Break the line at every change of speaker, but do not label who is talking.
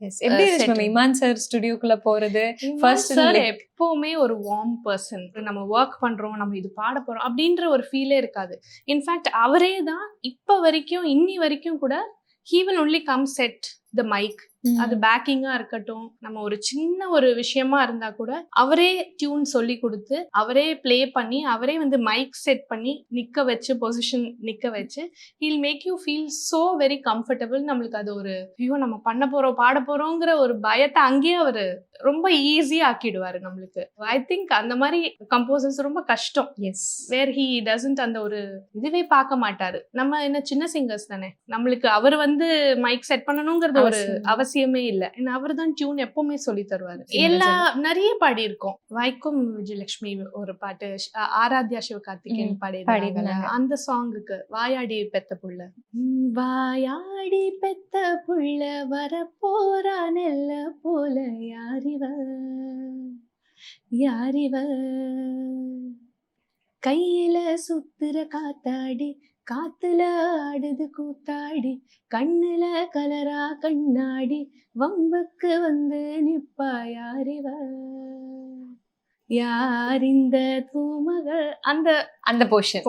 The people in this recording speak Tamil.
எப்படி இருந்துச்சு மேம் இமான் சார் ஸ்டுடியோக்குள்ள போறது? ஃபர்ஸ்ட்
சார் எப்பவுமே ஒரு வார்ம் பர்சன். நம்ம ஒர்க் பண்றோம், நம்ம இது பாட போறோம் அப்படின்ற ஒரு ஃபீலே இருக்காது. இன்ஃபேக்ட் அவரே தான் இப்ப வரைக்கும் இன்னி வரைக்கும் கூட he will only come set the mic. அது பேக்கிங்கா இருக்கட்டும், நம்ம ஒரு சின்ன ஒரு விஷயமா இருந்தா கூட அவரே டியூன் சொல்லி கொடுத்து, அவரே ப்ளே பண்ணி, அவரே வந்து மைக் செட் பண்ணி நிக்க வச்சு, பொசிஷன் நிக்க வச்சு, he'll make you feel so very comfortable. நம்மளுக்கு அது ஒரு ஐயோ நம்ம பண்ண போறோம் பாட போறோங்கிற ஒரு பயத்தை அங்கேயே அவரு ரொம்ப ஈஸியா ஆக்கிடுவாரு நம்மளுக்கு. ஐ திங்க் அந்த மாதிரி கம்போசர்ஸ் ரொம்ப கஷ்டம். வேர் ஹி டசன்ட் அந்த ஒரு இதுவே பார்க்க மாட்டாரு. நம்ம என்ன சின்ன சிங்கர்ஸ் தானே, நம்மளுக்கு அவர் வந்து மைக் செட் பண்ணணுங்கிறது ஒரு அவசியமே இல்ல. அவர் தான் டியூன் எப்பவுமே சொல்லி தருவாரு. நிறைய பாடி இருக்கோம். வைக்கம் விஜயலட்சுமி ஒரு பாட்டு, ஆராத்யா சிவகார்த்திகேயன் பாடினாங்க அந்த சாங்குக்கு, வாயாடி பெத்த புள்ள. வாயாடி பெத்த புள்ள வரப்போரா நெல்ல போல, யாரிவ யாரிவ கையில சுத்துற காத்தாடி, காத்துல ஆடுது கூத்தாடி, கண்ணுல கலரா கண்ணாடி, வம்புக்கு வந்து நிப்பா யாரிவ யார் இந்த தூமகள், அந்த
அந்த போர்ஷன்